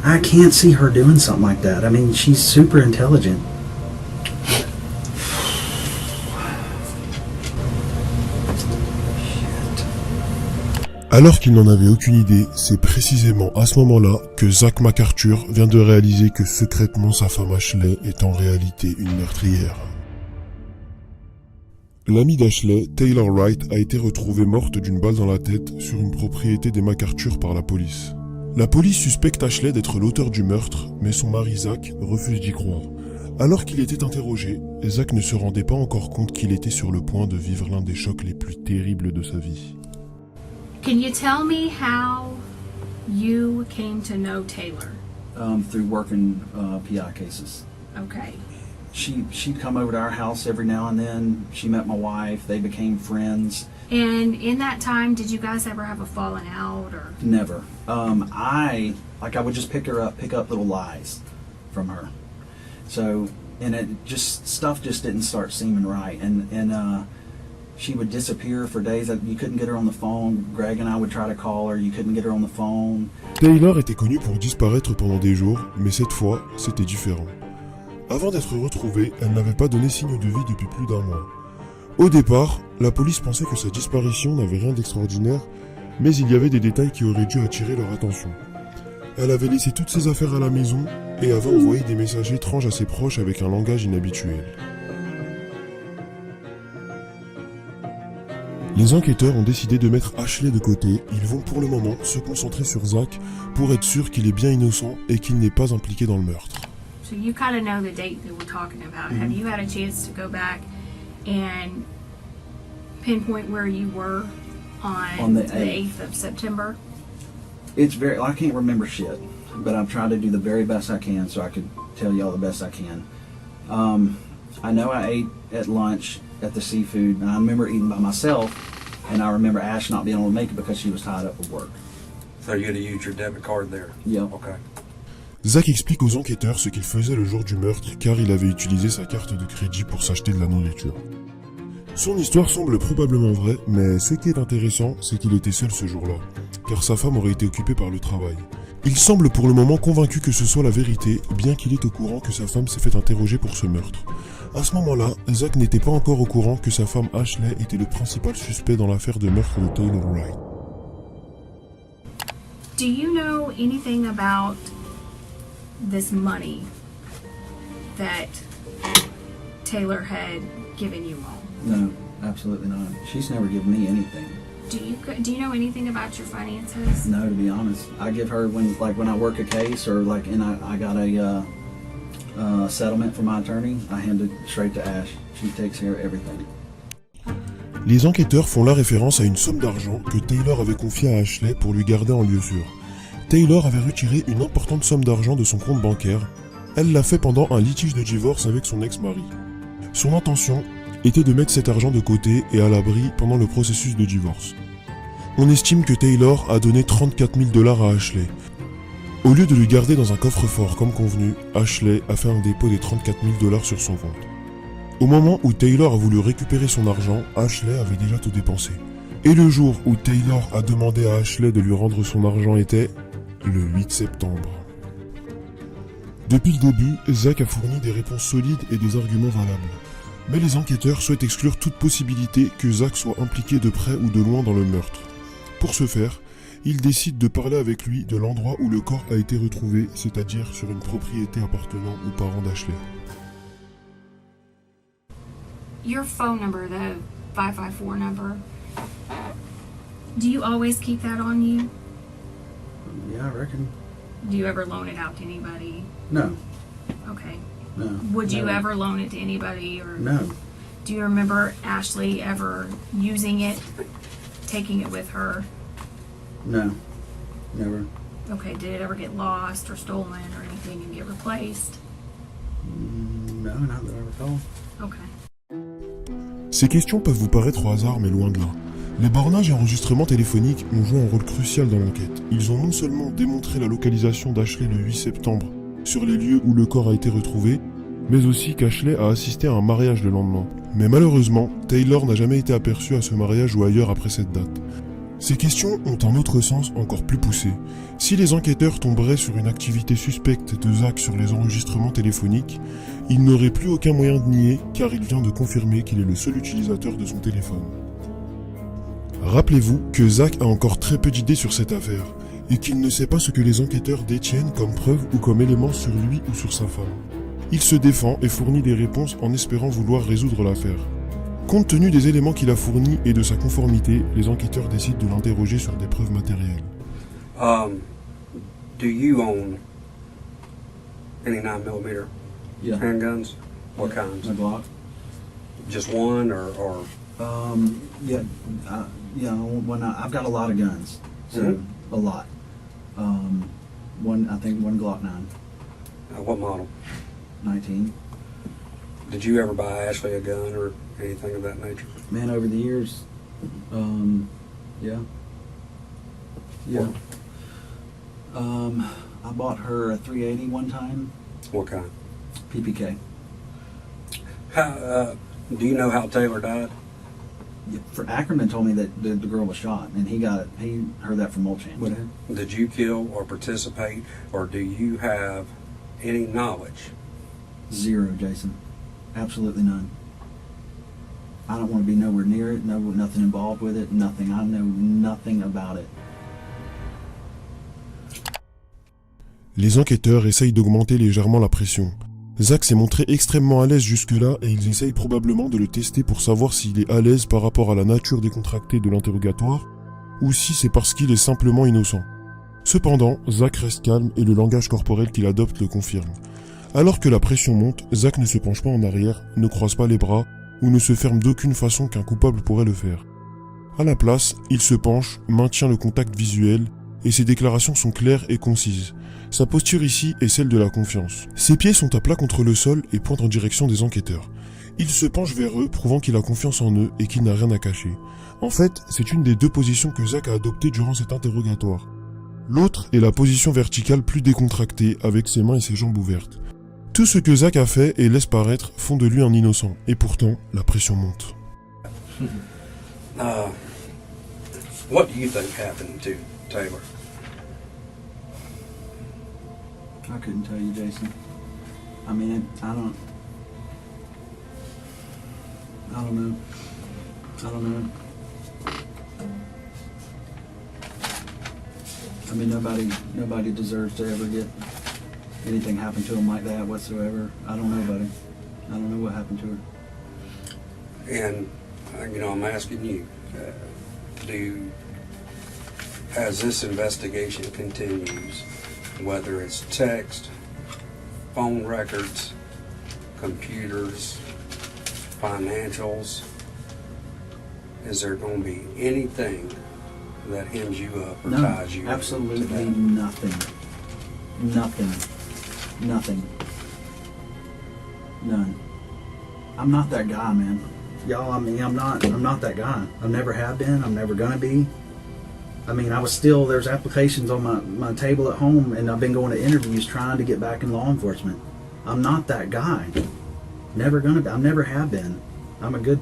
I can't see her doing something like that. I mean, she's super intelligent. Alors qu'il n'en avait aucune idée, c'est précisément à ce moment-là que Zach McArthur vient de réaliser que secrètement sa femme Ashley est en réalité une meurtrière. L'amie d'Ashley, Taylor Wright, a été retrouvée morte d'une balle dans la tête sur une propriété des McArthur par la police. La police suspecte Ashley d'être l'auteur du meurtre, mais son mari Zach refuse d'y croire. Alors qu'il était interrogé, Zach ne se rendait pas encore compte qu'il était sur le point de vivre l'un des chocs les plus terribles de sa vie. Can you tell me how you came to know Taylor? Through working PI cases. Okay. She'd come over to our house every now and then. She met my wife. They became friends. And in that time, did you guys ever have a falling out or? Never. I would just pick up little lies from her. So, and stuff just didn't start seeming right. And she would disappear for days. You couldn't get her on the phone. Greg and I would try to call her. You couldn't get her on the phone. Taylor était connue pour disparaître pendant des jours, mais cette fois, c'était différent. Avant d'être retrouvée, elle n'avait pas donné signe de vie depuis plus d'un mois. Au départ, la police pensait que sa disparition n'avait rien d'extraordinaire, mais il y avait des détails qui auraient dû attirer leur attention. Elle avait laissé toutes ses affaires à la maison et avait envoyé des messages étranges à ses proches avec un langage inhabituel. Les enquêteurs ont décidé de mettre Ashley de côté. Ils vont pour le moment se concentrer sur Zach pour être sûr qu'il est bien innocent et qu'il n'est pas impliqué dans le meurtre. So you kind of know the date that we're talking about. Have you had a chance to go back and pinpoint where you were on the 8th of September? I can't remember shit, but I'm trying to do the very best I can so I could tell y'all the best I can. I know I ate at lunch at the seafood, and I remember eating by myself, and I remember Ash not being able to make it because she was tied up with work. So you had to use your debit card there? Yeah. Okay. Zach explique aux enquêteurs ce qu'il faisait le jour du meurtre car il avait utilisé sa carte de crédit pour s'acheter de la nourriture. Son histoire semble probablement vraie, mais ce qui est intéressant, c'est qu'il était seul ce jour-là, car sa femme aurait été occupée par le travail. Il semble pour le moment convaincu que ce soit la vérité, bien qu'il est au courant que sa femme s'est fait interroger pour ce meurtre. À ce moment-là, Zach n'était pas encore au courant que sa femme Ashley était le principal suspect dans l'affaire de meurtre de Taylor Wright. Do you know anything about this money that Taylor had given you all? No, absolutely not. She's never given me anything. Do you know anything about your finances? No, to be honest. I give her when I work a case or I got a settlement from my attorney, I hand it straight to Ash. She takes care of everything. Les enquêteurs font la référence à une somme d'argent que Taylor avait confiée à Ashley pour lui garder en lieu sûr. Taylor avait retiré une importante somme d'argent de son compte bancaire. Elle l'a fait pendant un litige de divorce avec son ex-mari. Son intention était de mettre cet argent de côté et à l'abri pendant le processus de divorce. On estime que Taylor a donné 34 000 $ à Ashley. Au lieu de le garder dans un coffre-fort comme convenu, Ashley a fait un dépôt des 34 000 $ sur son compte. Au moment où Taylor a voulu récupérer son argent, Ashley avait déjà tout dépensé. Et le jour où Taylor a demandé à Ashley de lui rendre son argent était le 8 septembre. Depuis le début, Zach a fourni des réponses solides et des arguments valables. Mais les enquêteurs souhaitent exclure toute possibilité que Zach soit impliqué de près ou de loin dans le meurtre. Pour ce faire, ils décident de parler avec lui de l'endroit où le corps a été retrouvé, c'est-à-dire sur une propriété appartenant aux parents d'Ashley. Your phone number, the 554 number, do you always keep that on you? Yeah, I reckon. Do you ever loan it out to anybody? No, Okay. no. Would you never. ever loan it to anybody, or No. do you remember Ashley ever using it, taking it with her? No. Never. Okay, did it ever get lost or stolen or anything and get replaced? No, not that I recall. Okay. Ces questions peuvent vous paraître au hasard, mais loin de là. Les bornages et enregistrements téléphoniques ont joué un rôle crucial dans l'enquête. Ils ont non seulement démontré la localisation d'Ashley le 8 septembre sur les lieux où le corps a été retrouvé, mais aussi qu'Ashley a assisté à un mariage le lendemain. Mais malheureusement, Taylor n'a jamais été aperçu à ce mariage ou ailleurs après cette date. Ces questions ont un autre sens encore plus poussé. Si les enquêteurs tomberaient sur une activité suspecte de Zach sur les enregistrements téléphoniques, ils n'auraient plus aucun moyen de nier car il vient de confirmer qu'il est le seul utilisateur de son téléphone. Rappelez-vous que Zach a encore très peu d'idées sur cette affaire et qu'il ne sait pas ce que les enquêteurs détiennent comme preuve ou comme élément sur lui ou sur sa femme. Il se défend et fournit des réponses en espérant vouloir résoudre l'affaire. Compte tenu des éléments qu'il a fournis et de sa conformité, les enquêteurs décident de l'interroger sur des preuves matérielles. Do you own any 9mm Yeah. handguns? What kinds? A Glock. Just one or Yeah, when I've got a lot of guns, so Mhm. a lot. I think one Glock 9, what model? 19. Did you ever buy Ashley a gun or anything of that nature? Man, over the years, yeah. I bought her a 380 one time, What kind? PPK. How, do you know how Taylor died? For Ackerman told me that the girl was shot, and he heard that from Molchan. Did you kill or participate, or do you have any knowledge? Zero, Jason. Absolutely none. I don't want to be nowhere near it. Nothing involved with it. Nothing. I know nothing about it. Les enquêteurs essayent d'augmenter légèrement la pression. Zach s'est montré extrêmement à l'aise jusque-là et ils essayent probablement de le tester pour savoir s'il est à l'aise par rapport à la nature décontractée de l'interrogatoire ou si c'est parce qu'il est simplement innocent. Cependant, Zach reste calme et le langage corporel qu'il adopte le confirme. Alors que la pression monte, Zach ne se penche pas en arrière, ne croise pas les bras ou ne se ferme d'aucune façon qu'un coupable pourrait le faire. À la place, il se penche, maintient le contact visuel et ses déclarations sont claires et concises. Sa posture ici est celle de la confiance. Ses pieds sont à plat contre le sol et pointent en direction des enquêteurs. Il se penche vers eux, prouvant qu'il a confiance en eux et qu'il n'a rien à cacher. En fait, c'est une des deux positions que Zach a adoptées durant cet interrogatoire. L'autre est la position verticale plus décontractée, avec ses mains et ses jambes ouvertes. Tout ce que Zach a fait et laisse paraître font de lui un innocent, et pourtant, la pression monte. What do you think happened to Taylor? I couldn't tell you, Jason. I mean, I don't know. I don't know. I mean, nobody deserves to ever get anything happen to them like that whatsoever. I don't know, buddy. I don't know what happened to her. And I'm asking you, as this investigation continues, whether it's text, phone records, computers, financials, is there going to be anything that hems you up or No, ties you absolutely to that? nothing. Nothing. None. I'm not that guy, man. Y'all, I mean, I'm not that guy. I never have been. I'm never gonna be. I mean, there's applications on my table at home, and I've been going to interviews trying to get back in law enforcement. I'm not that guy. Never gonna be. I never have been. I'm a good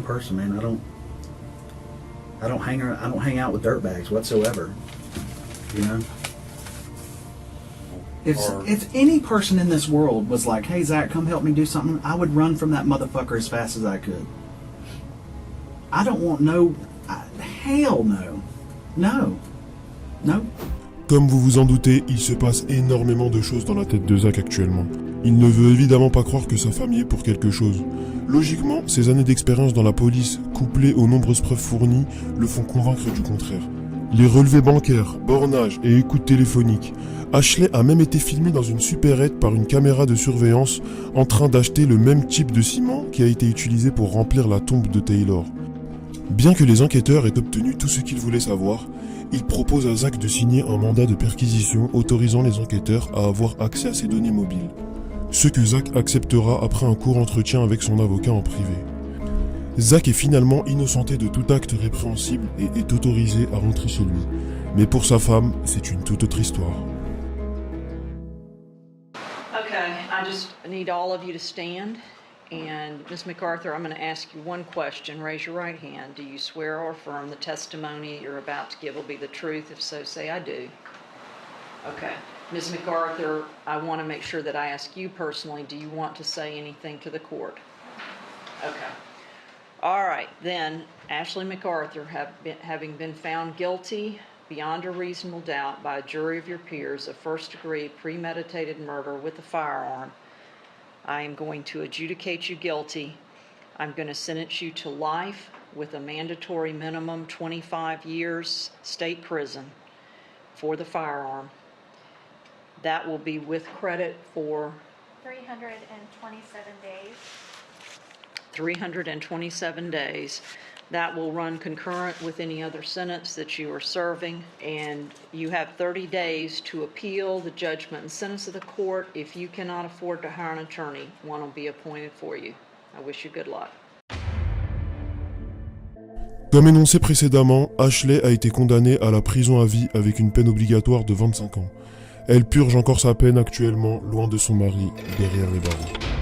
person, man. I don't hang out with dirtbags whatsoever. You know? If any person in this world was like, "Hey Zach, come help me do something," I would run from that motherfucker as fast as I could. I don't want hell no. No. Comme vous vous en doutez, il se passe énormément de choses dans la tête de Zach actuellement. Il ne veut évidemment pas croire que sa femme y est pour quelque chose. Logiquement, ses années d'expérience dans la police, couplées aux nombreuses preuves fournies, le font convaincre du contraire. Les relevés bancaires, bornages et écoutes téléphoniques. Ashley a même été filmé dans une supérette par une caméra de surveillance en train d'acheter le même type de ciment qui a été utilisé pour remplir la tombe de Taylor. Bien que les enquêteurs aient obtenu tout ce qu'ils voulaient savoir, ils proposent à Zach de signer un mandat de perquisition autorisant les enquêteurs à avoir accès à ses données mobiles. Ce que Zach acceptera après un court entretien avec son avocat en privé. Zach est finalement innocenté de tout acte répréhensible et est autorisé à rentrer chez lui. Mais pour sa femme, c'est une toute autre histoire. Okay, I just need all of you to stand, And Ms. MacArthur, I'm going to ask you one question. Raise your right hand. Do you swear or affirm the testimony you're about to give will be the truth? If so, say I do. Okay. Ms. MacArthur, I want to make sure that I ask you personally, do you want to say anything to the court? Okay. All right, then, Ashley MacArthur, having been found guilty beyond a reasonable doubt by a jury of your peers of first-degree premeditated murder with a firearm, I am going to adjudicate you guilty. I'm going to sentence you to life with a mandatory minimum 25 years state prison for the firearm. That will be with credit for 327 days. 327 days. That will run concurrent with any other sentence that you are serving, and you have 30 days to appeal the judgment and sentence of the court. If you cannot afford to hire an attorney, one will be appointed for you. I wish you good luck. Comme énoncé précédemment, Ashley a été condamnée à la prison à vie avec une peine obligatoire de 25 ans. Elle purge encore sa peine actuellement, loin de son mari, derrière les barreaux.